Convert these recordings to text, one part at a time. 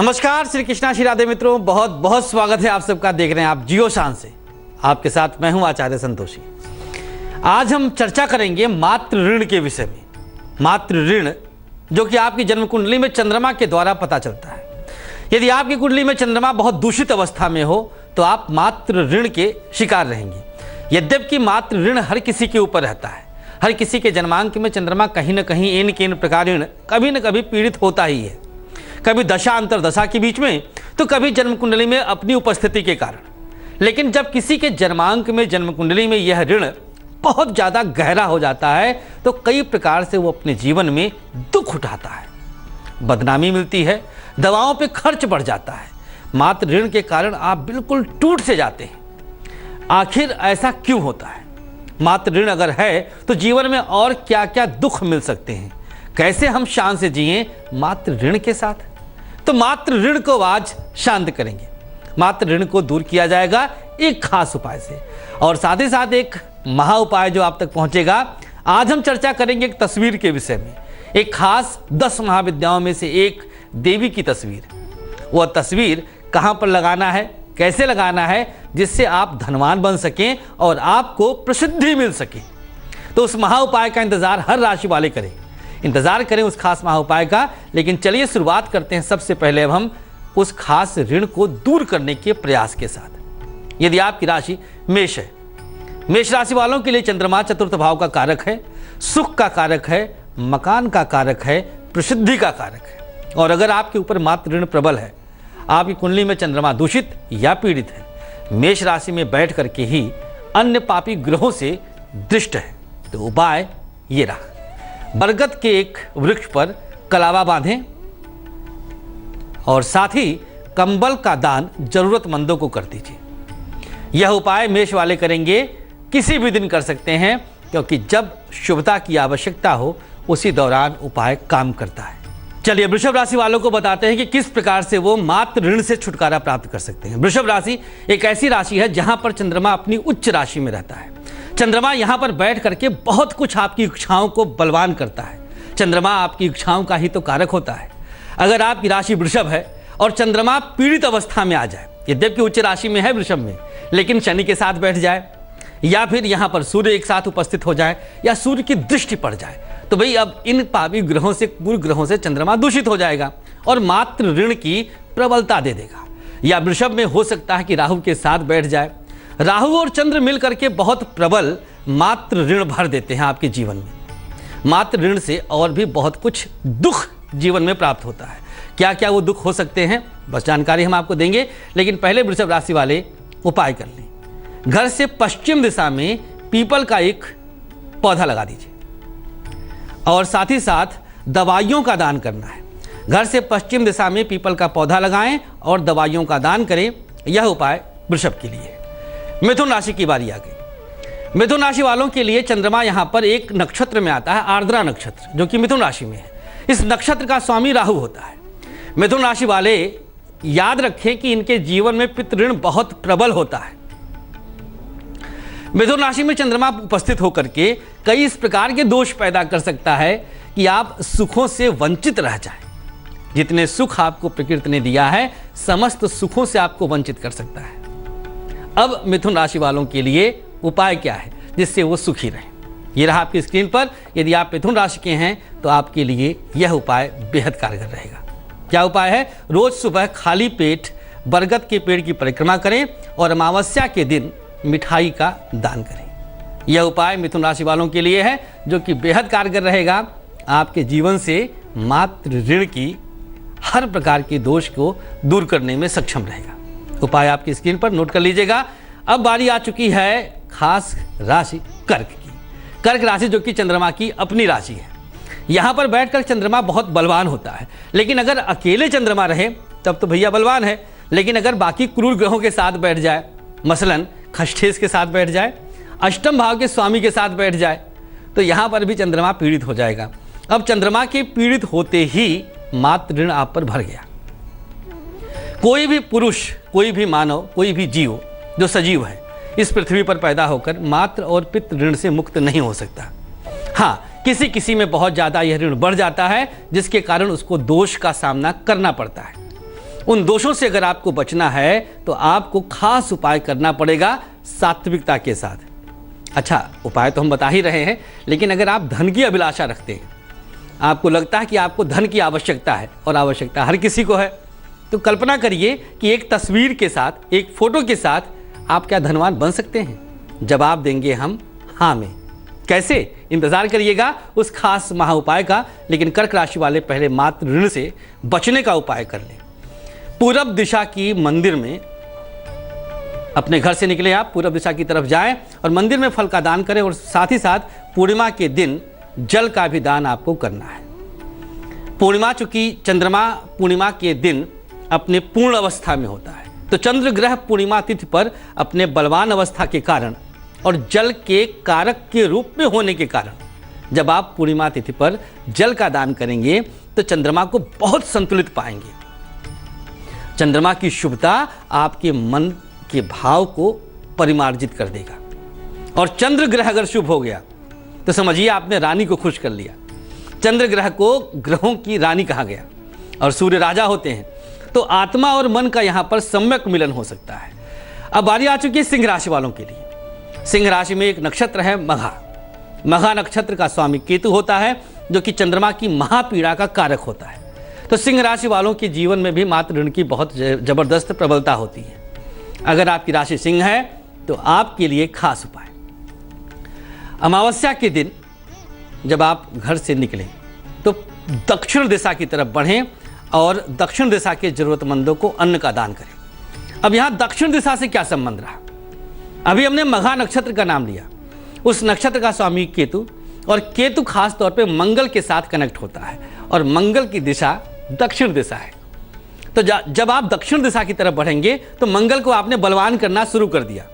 नमस्कार, श्री कृष्णा श्री राधे मित्रों, बहुत बहुत स्वागत है आप सबका। देख रहे हैं आप जियो शान से, आपके साथ मैं हूं आचार्य संतोषी। आज हम चर्चा करेंगे मातृ ऋण के विषय में। मातृ ऋण जो कि आपकी जन्म कुंडली में चंद्रमा के द्वारा पता चलता है। यदि आपकी कुंडली में चंद्रमा बहुत दूषित अवस्था में हो तो आप मातृ ऋण के शिकार रहेंगे। यद्यपि मातृ ऋण हर किसी के ऊपर रहता है, हर किसी के जन्मांक में चंद्रमा कहीं न कहीं इन के इन प्रकार ऋण कभी न कभी पीड़ित होता ही है। कभी दशा अंतर दशा के बीच में, तो कभी जन्म कुंडली में अपनी उपस्थिति के कारण। लेकिन जब किसी के जन्मांक में जन्म कुंडली में यह ऋण बहुत ज़्यादा गहरा हो जाता है तो कई प्रकार से वो अपने जीवन में दुख उठाता है, बदनामी मिलती है, दवाओं पे खर्च बढ़ जाता है। मातृ ऋण के कारण आप बिल्कुल टूट से जाते हैं। आखिर ऐसा क्यों होता है? मातृ ऋण अगर है तो जीवन में और क्या क्या दुख मिल सकते हैं? कैसे हम शान से जिएं मातृ ऋण के साथ? तो मातृ ऋण को आज शांत करेंगे। मातृ ऋण को दूर किया जाएगा एक खास उपाय से, और साथ ही साथ एक महा उपाय जो आप तक पहुंचेगा। आज हम चर्चा करेंगे एक तस्वीर के विषय में, एक खास 10 महाविद्याओं में से एक देवी की तस्वीर। वह तस्वीर कहां पर लगाना है, कैसे लगाना है, जिससे आप धनवान बन सकें और आपको प्रसिद्धि मिल सके। तो उस महा उपाय का इंतजार हर राशि वाले करें, इंतजार करें उस खास महा उपाय का। लेकिन चलिए शुरुआत करते हैं सबसे पहले अब हम उस खास ऋण को दूर करने के प्रयास के साथ। यदि आपकी राशि मेष है, मेष राशि वालों के लिए चंद्रमा चतुर्थ भाव का कारक है, सुख का कारक है, मकान का कारक है, प्रसिद्धि का कारक है। और अगर आपके ऊपर मातृ ऋण प्रबल है, आपकी कुंडली में चंद्रमा दूषित या पीड़ित है, मेष राशि में बैठ करके ही अन्य पापी ग्रहों से दृष्ट है, तो उपाय ये रहा। बरगद के एक वृक्ष पर कलावा बांधें और साथ ही कंबल का दान जरूरतमंदों को कर दीजिए। यह उपाय मेष वाले करेंगे, किसी भी दिन कर सकते हैं, क्योंकि जब शुभता की आवश्यकता हो उसी दौरान उपाय काम करता है। चलिए वृषभ राशि वालों को बताते हैं कि किस प्रकार से वो मातृ ऋण से छुटकारा प्राप्त कर सकते हैं। वृषभ राशि एक ऐसी राशि है जहां पर चंद्रमा अपनी उच्च राशि में रहता है। चंद्रमा यहां पर बैठ करके बहुत कुछ आपकी इच्छाओं को बलवान करता है। चंद्रमा आपकी इच्छाओं का ही तो कारक होता है। अगर आपकी राशि वृषभ है और चंद्रमा पीड़ित अवस्था में आ जाए, यद्यपि उच्च राशि में है वृषभ में, लेकिन शनि के साथ बैठ जाए, या फिर यहां पर सूर्य एक साथ उपस्थित हो जाए, या सूर्य की दृष्टि पड़ जाए, तो भाई अब इन पापी ग्रहों से, पूर्व ग्रहों से चंद्रमा दूषित हो जाएगा और मातृ ऋण की प्रबलता दे देगा। या वृषभ में हो सकता है कि राहु के साथ बैठ जाए। राहु और चंद्र मिल करके बहुत प्रबल मातृ ऋण भर देते हैं आपके जीवन में। मातृ ऋण से और भी बहुत कुछ दुख जीवन में प्राप्त होता है। क्या क्या वो दुख हो सकते हैं, बस जानकारी हम आपको देंगे। लेकिन पहले वृषभ राशि वाले उपाय कर लें। घर से पश्चिम दिशा में पीपल का एक पौधा लगा दीजिए, और साथ ही साथ दवाइयों का दान करना है। घर से पश्चिम दिशा में पीपल का पौधा लगाएं और दवाइयों का दान करें। यह उपाय वृषभ के लिए है। मिथुन राशि की बारी आ गई। मिथुन राशि वालों के लिए चंद्रमा यहां पर एक नक्षत्र में आता है, आर्द्रा नक्षत्र, जो कि मिथुन राशि में है। इस नक्षत्र का स्वामी राहु होता है। मिथुन राशि वाले याद रखें कि इनके जीवन में पितृ ऋण बहुत प्रबल होता है। मिथुन राशि में चंद्रमा उपस्थित होकर के कई इस प्रकार के दोष पैदा कर सकता है कि आप सुखों से वंचित रह जाएं। जितने सुख आपको प्रकृति ने दिया है, समस्त सुखों से आपको वंचित कर सकता है। अब मिथुन राशि वालों के लिए उपाय क्या है जिससे वो सुखी रहें? ये रहा आपकी स्क्रीन पर। यदि आप मिथुन राशि के हैं तो आपके लिए यह उपाय बेहद कारगर रहेगा। क्या उपाय है? रोज सुबह खाली पेट बरगद के पेड़ की परिक्रमा करें और अमावस्या के दिन मिठाई का दान करें। यह उपाय मिथुन राशि वालों के लिए है, जो कि बेहद कारगर रहेगा। आपके जीवन से मातृ ऋण की हर प्रकार के दोष को दूर करने में सक्षम रहेगा। उपाय आपकी स्क्रीन पर नोट कर लीजिएगा। अब बारी आ चुकी है खास राशि कर्क की। कर्क राशि जो कि चंद्रमा की अपनी राशि है। यहां पर बैठकर चंद्रमा बहुत बलवान होता है। लेकिन अगर अकेले चंद्रमा रहे तब तो भैया बलवान है, लेकिन अगर बाकी क्रूर ग्रहों के साथ बैठ जाए, मसलन खष्ठेश के साथ बैठ जाए, अष्टम भाव के स्वामी के साथ बैठ जाए, तो यहां पर भी चंद्रमा पीड़ित हो जाएगा। अब चंद्रमा के पीड़ित होते ही मातृ ऋण आप पर भर गया। कोई भी पुरुष, कोई भी मानव, कोई भी जीव जो सजीव है इस पृथ्वी पर पैदा होकर मातृ और पितृ ऋण से मुक्त नहीं हो सकता। हाँ, किसी किसी में बहुत ज़्यादा यह ऋण बढ़ जाता है, जिसके कारण उसको दोष का सामना करना पड़ता है। उन दोषों से अगर आपको बचना है तो आपको खास उपाय करना पड़ेगा सात्विकता के साथ। अच्छा, उपाय तो हम बता ही रहे हैं, लेकिन अगर आप धन की अभिलाषा रखते हैं, आपको लगता है कि आपको धन की आवश्यकता है, और आवश्यकता हर किसी को है, तो कल्पना करिए कि एक तस्वीर के साथ, एक फोटो के साथ आप क्या धनवान बन सकते हैं? जवाब देंगे हम हाँ में। कैसे? इंतजार करिएगा उस खास महा उपाय का। लेकिन कर्क राशि वाले पहले मात्र ऋण से बचने का उपाय कर लें। पूरब दिशा की मंदिर में अपने घर से निकले, आप पूरब दिशा की तरफ जाएं और मंदिर में फल का दान करें, और साथ ही साथ पूर्णिमा के दिन जल का भी दान आपको करना है। पूर्णिमा, चूंकि चंद्रमा पूर्णिमा के दिन अपने पूर्ण अवस्था में होता है, तो चंद्र ग्रह पूर्णिमा तिथि पर अपने बलवान अवस्था के कारण और जल के कारक के रूप में होने के कारण जब आप पूर्णिमा तिथि पर जल का दान करेंगे तो चंद्रमा को बहुत संतुलित पाएंगे। चंद्रमा की शुभता आपके मन के भाव को परिमार्जित कर देगा, और चंद्र ग्रह अगर शुभ हो गया तो समझिए आपने रानी को खुश कर लिया। चंद्र ग्रह को ग्रहों की रानी कहा गया, और सूर्य राजा होते हैं, तो आत्मा और मन का यहां पर सम्यक मिलन हो सकता है। अब बारी आ चुकी है सिंह राशि वालों के लिए। सिंह राशि में एक नक्षत्र है मघा। मघा नक्षत्र का स्वामी केतु होता है, जो कि चंद्रमा की महापीड़ा का कारक होता है। तो सिंह राशि वालों के जीवन में भी मातृ ऋण की बहुत जबरदस्त प्रबलता होती है। अगर आपकी राशि सिंह है तो आपके लिए खास उपाय, अमावस्या के दिन जब आप घर से निकलें तो दक्षिण दिशा की तरफ बढ़ें और दक्षिण दिशा के जरूरतमंदों को अन्न का दान करें। अब यहाँ दक्षिण दिशा से क्या संबंध रहा? अभी हमने मघा नक्षत्र का नाम लिया। उस नक्षत्र का स्वामी केतु, और केतु खास तौर पे मंगल के साथ कनेक्ट होता है, और मंगल की दिशा दक्षिण दिशा है। तो जब आप दक्षिण दिशा की तरफ बढ़ेंगे तो मंगल को आपने बलवान करना शुरू कर दिया।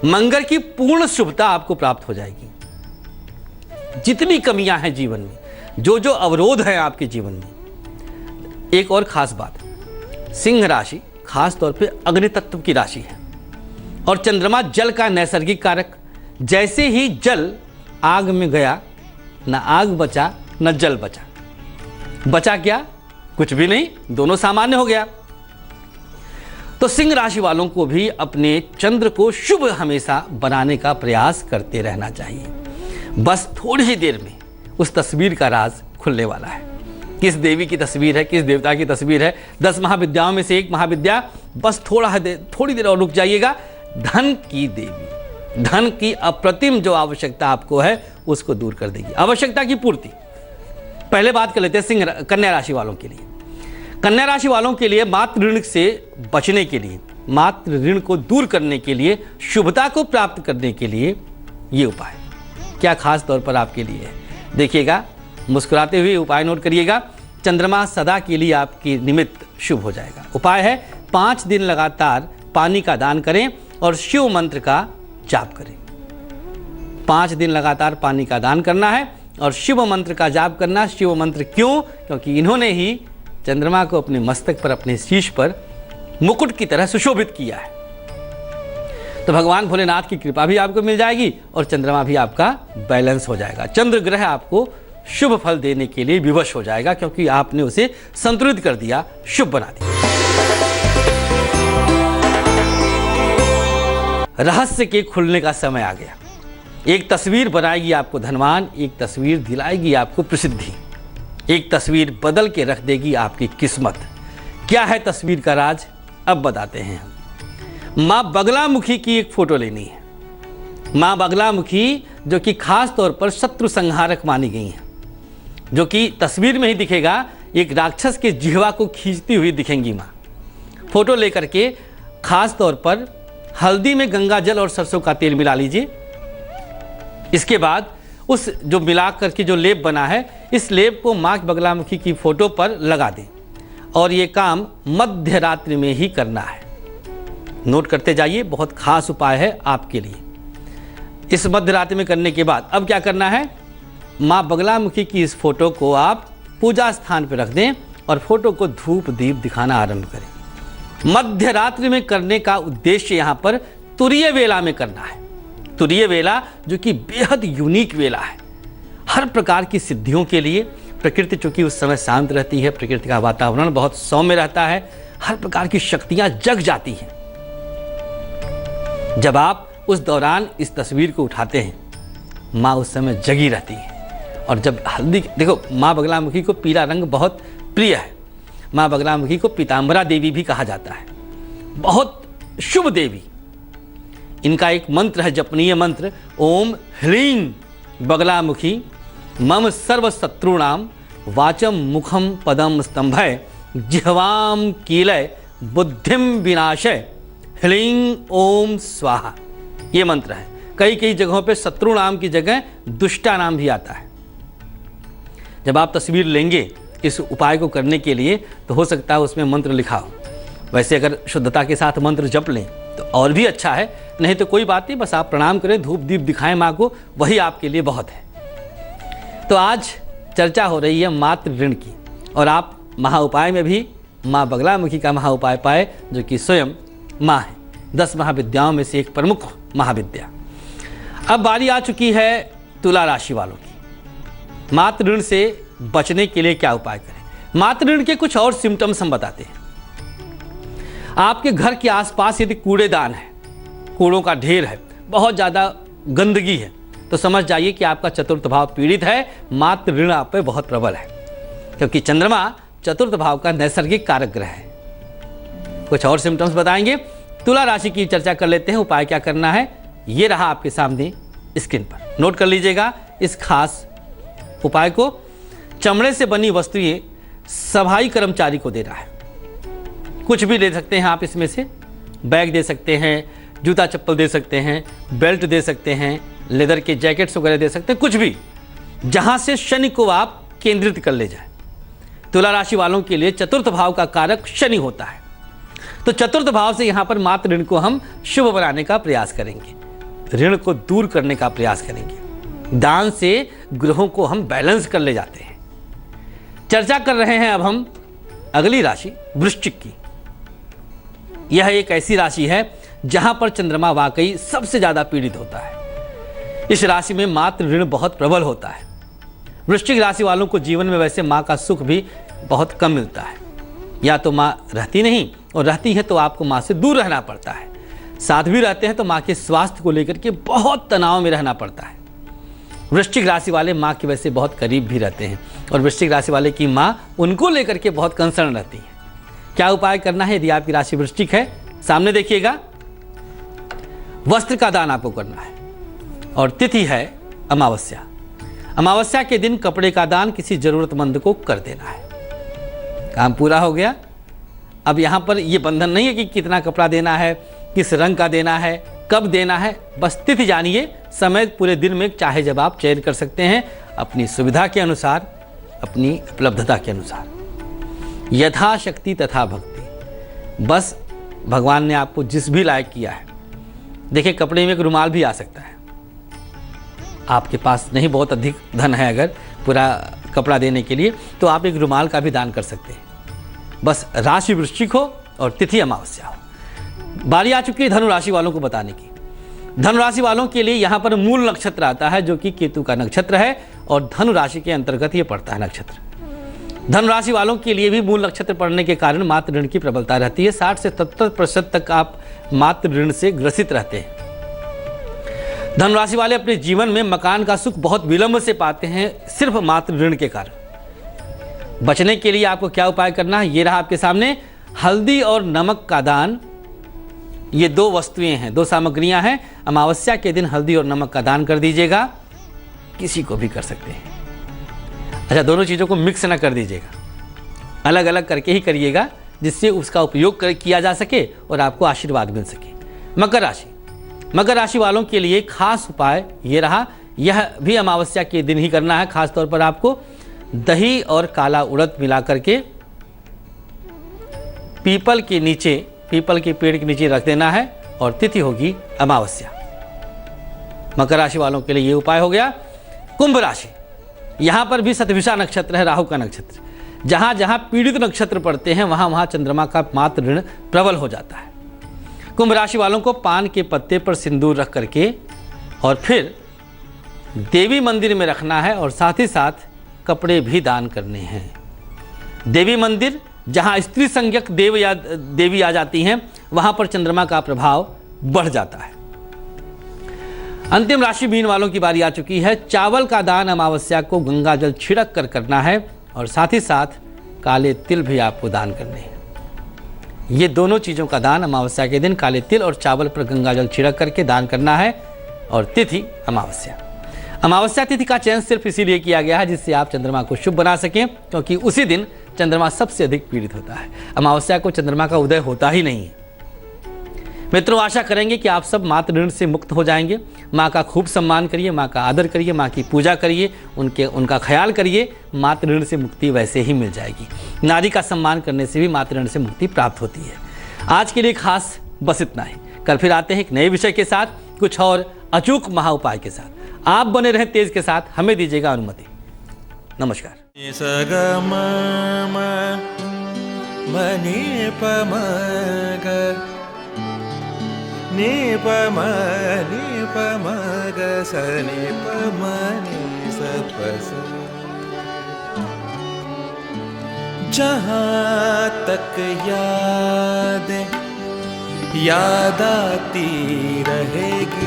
मंगल की पूर्ण शुभता आपको प्राप्त हो जाएगी। जितनी कमियां हैं जीवन में, जो जो अवरोध हैं आपके जीवन में। एक और खास बात, सिंह राशि खास तौर पे अग्नि तत्व की राशि है, और चंद्रमा जल का नैसर्गिक कारक। जैसे ही जल आग में गया, न आग बचा न जल बचा। बचा क्या? कुछ भी नहीं, दोनों सामान्य हो गया। तो सिंह राशि वालों को भी अपने चंद्र को शुभ हमेशा बनाने का प्रयास करते रहना चाहिए। बस थोड़ी ही देर में उस तस्वीर का राज खुलने वाला है। किस देवी की तस्वीर है, किस देवता की तस्वीर है? 10 महाविद्याओं में से एक महाविद्या। बस थोड़ी देर और रुक जाइएगा। धन की देवी, धन की अप्रतिम जो आवश्यकता आपको है उसको दूर कर देगी, आवश्यकता की पूर्ति। पहले बात कर लेते हैं कन्या राशि वालों के लिए। कन्या राशि वालों के लिए मातृ ऋण से बचने के लिए, मातृ ऋण को दूर करने के लिए, शुभता को प्राप्त करने के लिए ये उपाय क्या खास तौर पर आपके लिए है, देखिएगा। मुस्कुराते हुए उपाय नोट करिएगा। चंद्रमा सदा के लिए आपके निमित्त शुभ हो जाएगा। उपाय है 5 दिन लगातार पानी का दान करें और शिव मंत्र का जाप करें। 5 दिन लगातार पानी का दान करना है और शिव मंत्र का जाप करना। शिव मंत्र क्यों? क्योंकि इन्होंने ही चंद्रमा को अपने मस्तक पर, अपने शीश पर मुकुट की तरह सुशोभित किया है। तो भगवान भोलेनाथ की कृपा भी आपको मिल जाएगी और चंद्रमा भी आपका बैलेंस हो जाएगा। चंद्र ग्रह आपको शुभ फल देने के लिए विवश हो जाएगा, क्योंकि आपने उसे संतुलित कर दिया, शुभ बना दिया। रहस्य के खुलने का समय आ गया। एक तस्वीर बनाएगी आपको धनवान, एक तस्वीर दिलाएगी आपको प्रसिद्धि, एक तस्वीर बदल के रख देगी आपकी किस्मत। क्या है तस्वीर का राज? अब बताते हैं हम। माँ बगलामुखी की एक फोटो लेनी है। माँ बगलामुखी जो कि खास तौर पर शत्रु संहारक मानी गई हैं, जो कि तस्वीर में ही दिखेगा, एक राक्षस के जिह्वा को खींचती हुई दिखेंगी माँ। फोटो लेकर के खास तौर पर हल्दी में गंगा जल और सरसों का तेल मिला लीजिए। इसके बाद उस जो मिला करके जो लेप बना है, इस लेप को माँ बगलामुखी की फोटो पर लगा दें, और ये काम मध्य रात्रि में ही करना है। नोट करते जाइए, बहुत खास उपाय है आपके लिए। इस मध्य रात्रि में करने के बाद अब क्या करना है? माँ बगलामुखी की इस फोटो को आप पूजा स्थान पर रख दें और फोटो को धूप दीप दिखाना आरंभ करें। मध्य रात्रि में करने का उद्देश्य यहाँ पर तुरीय वेला में करना है। तुरीय वेला जो कि बेहद यूनिक वेला है, हर प्रकार की सिद्धियों के लिए। प्रकृति चूंकि उस समय शांत रहती है, प्रकृति का वातावरण बहुत सौम्य रहता है, हर प्रकार की शक्तियां जग जाती हैं। जब आप उस दौरान इस तस्वीर को उठाते हैं, माँ उस समय जगी रहती है। और जब हल्दी, देखो माँ बगलामुखी को पीला रंग बहुत प्रिय है। माँ बगलामुखी को पीताम्बरा देवी भी कहा जाता है, बहुत शुभ देवी। इनका एक मंत्र है, जपनीय मंत्र, ओम ह्रीं बगलामुखी मम सर्व शत्रुणाम वाचम मुखम पदम स्तंभय जिह्वाम कीलय बुद्धिम विनाशय ह्रीं ओम स्वाहा। ये मंत्र है। कई कई जगहों पे शत्रु नाम की जगह दुष्टा नाम भी आता है। जब आप तस्वीर लेंगे इस उपाय को करने के लिए, तो हो सकता है उसमें मंत्र लिखा हो। वैसे अगर शुद्धता के साथ मंत्र जप लें तो और भी अच्छा है, नहीं तो कोई बात नहीं, बस आप प्रणाम करें, धूप दीप दिखाएं माँ को, वही आपके लिए बहुत है। तो आज चर्चा हो रही है मातृ ऋण की, और आप महाउपाय में भी माँ बगलामुखी का महाउपाय पाए, जो कि स्वयं माँ है, 10 महाविद्याओं में से एक प्रमुख महाविद्या। अब बारी आ चुकी है तुला राशि वालों की। मातृ ऋण से बचने के लिए क्या उपाय करें? मातृ ऋण के कुछ और सिम्टम्स हम बताते हैं। आपके घर के आसपास यदि कूड़ेदान है, कूड़ों का ढेर है, बहुत ज़्यादा गंदगी है, तो समझ जाइए कि आपका चतुर्थ भाव पीड़ित है, मातृ ऋण आप पे बहुत प्रबल है, क्योंकि चंद्रमा चतुर्थ भाव का नैसर्गिक कारक ग्रह है। कुछ और सिम्टम्स बताएंगे। तुला राशि की चर्चा कर लेते हैं। उपाय क्या करना है, ये रहा आपके सामने स्क्रीन पर, नोट कर लीजिएगा इस खास उपाय को। चमड़े से बनी वस्तुएं सफाई कर्मचारी को देना है। कुछ भी ले सकते हैं आप इसमें से, बैग दे सकते हैं, जूता चप्पल दे सकते हैं, बेल्ट दे सकते हैं, लेदर के जैकेट्स वगैरह दे सकते हैं, कुछ भी जहां से शनि को आप केंद्रित कर ले जाए। तुला राशि वालों के लिए चतुर्थ भाव का कारक शनि होता है, तो चतुर्थ भाव से यहां पर मातृ ऋण को हम शुभ बनाने का प्रयास करेंगे, ऋण को दूर करने का प्रयास करेंगे। दान से ग्रहों को हम बैलेंस कर ले जाते हैं। चर्चा कर रहे हैं अब हम अगली राशि वृश्चिक की। यह एक ऐसी राशि है जहां पर चंद्रमा वाकई सबसे ज्यादा पीड़ित होता है। इस राशि में मातृ ऋण बहुत प्रबल होता है। वृश्चिक राशि वालों को जीवन में वैसे माँ का सुख भी बहुत कम मिलता है, या तो माँ रहती नहीं, और रहती है तो आपको माँ से दूर रहना पड़ता है। साथ भी रहते हैं तो माँ के स्वास्थ्य को लेकर के बहुत तनाव में रहना पड़ता है। वृश्चिक राशि वाले माँ के वैसे बहुत करीब भी रहते हैं, और वृश्चिक राशि वाले की माँ उनको लेकर के बहुत कंसर्न रहती है। क्या उपाय करना है यदि आपकी राशि वृश्चिक है? सामने देखिएगा, वस्त्र का दान आपको करना है, और तिथि है अमावस्या। अमावस्या के दिन कपड़े का दान किसी जरूरतमंद को कर देना है। काम पूरा हो गया। अब यहाँ पर ये बंधन नहीं है कि कितना कपड़ा देना है, किस रंग का देना है, कब देना है, बस तिथि जानिए, समय पूरे दिन में चाहे जब आप चयन कर सकते हैं, अपनी सुविधा के अनुसार, अपनी उपलब्धता के अनुसार। यथाशक्ति तथा भक्ति, बस भगवान ने आपको जिस भी लायक किया है। देखिए, कपड़े में एक रुमाल भी आ सकता है। आपके पास नहीं बहुत अधिक धन है अगर पूरा कपड़ा देने के लिए, तो आप एक रुमाल का भी दान कर सकते हैं। बस राशि वृश्चिक हो और तिथि अमावस्या हो। बारी आ चुकी है धनु राशि वालों को बताने की। धनु राशि वालों के लिए यहाँ पर मूल नक्षत्र आता है, जो कि केतु का नक्षत्र है, और धनु राशि के अंतर्गत ये पड़ता है नक्षत्र। धनु राशि वालों के लिए भी मूल नक्षत्र पड़ने के कारण मातृ ऋण की प्रबलता रहती है। 60 से 70% तक आप मातृ ऋण से ग्रसित रहते हैं। धनु राशि वाले अपने जीवन में मकान का सुख बहुत विलंब से पाते हैं, सिर्फ मातृ ऋण के कारण। बचने के लिए आपको क्या उपाय करना है, ये रहा आपके सामने। हल्दी और नमक का दान, ये 2 वस्तुएं हैं, 2 सामग्रियां हैं। अमावस्या के दिन हल्दी और नमक का दान कर दीजिएगा। किसी को भी कर सकते हैं। अच्छा, दोनों चीज़ों को मिक्स ना कर दीजिएगा, अलग अलग करके ही करिएगा, जिससे उसका उपयोग किया जा सके और आपको आशीर्वाद मिल सके। मकर राशि, मकर राशि वालों के लिए खास उपाय ये रहा। यह भी अमावस्या के दिन ही करना है। खास तौर पर आपको दही और काला उड़द मिला करके पीपल के नीचे, पीपल के पेड़ के नीचे रख देना है, और तिथि होगी अमावस्या। मकर राशि वालों के लिए ये उपाय हो गया। कुंभ राशि, यहां पर भी शतभिषा नक्षत्र है, राहु का नक्षत्र। जहां जहां पीड़ित नक्षत्र पड़ते हैं वहां वहां चंद्रमा का मातृ ऋण प्रबल हो जाता है। कुंभ राशि वालों को पान के पत्ते पर सिंदूर रख करके और फिर देवी मंदिर में रखना है, और साथ ही साथ कपड़े भी दान करने हैं। देवी मंदिर जहां स्त्री संज्ञक देव या देवी आ जाती हैं, वहां पर चंद्रमा का प्रभाव बढ़ जाता है। अंतिम राशि मीन वालों की बारी आ चुकी है। चावल का दान अमावस्या को गंगा जल छिड़क कर करना है और साथ ही साथ काले तिल भी आपको दान करने हैं। ये दोनों चीज़ों का दान अमावस्या के दिन काले तिल और चावल पर गंगा जल छिड़क करके दान करना है। और तिथि अमावस्या। अमावस्या तिथि का चयन सिर्फ इसीलिए किया गया है जिससे आप चंद्रमा को शुभ बना सकें, क्योंकि उसी दिन चंद्रमा सबसे अधिक पीड़ित होता है। अमावस्या को चंद्रमा का उदय होता ही नहीं है। मित्रों, आशा करेंगे कि आप सब मातृ ऋण से मुक्त हो जाएंगे। माँ का खूब सम्मान करिए, माँ का आदर करिए, माँ की पूजा करिए, उनका ख्याल करिए। मातृ ऋण से मुक्ति वैसे ही मिल जाएगी। नारी का सम्मान करने से भी मातृ ऋण से मुक्ति प्राप्त होती है। आज के लिए खास बस इतना ही। कल फिर आते हैं एक नए विषय के साथ, कुछ और अचूक महा उपाय के साथ। आप बने रहें तेज के साथ, हमें दीजिएगा अनुमति। नमस्कार। ni pa ma ga sa ni pa ma ni sa pa sa। जहाँ तक याद आती रहेगी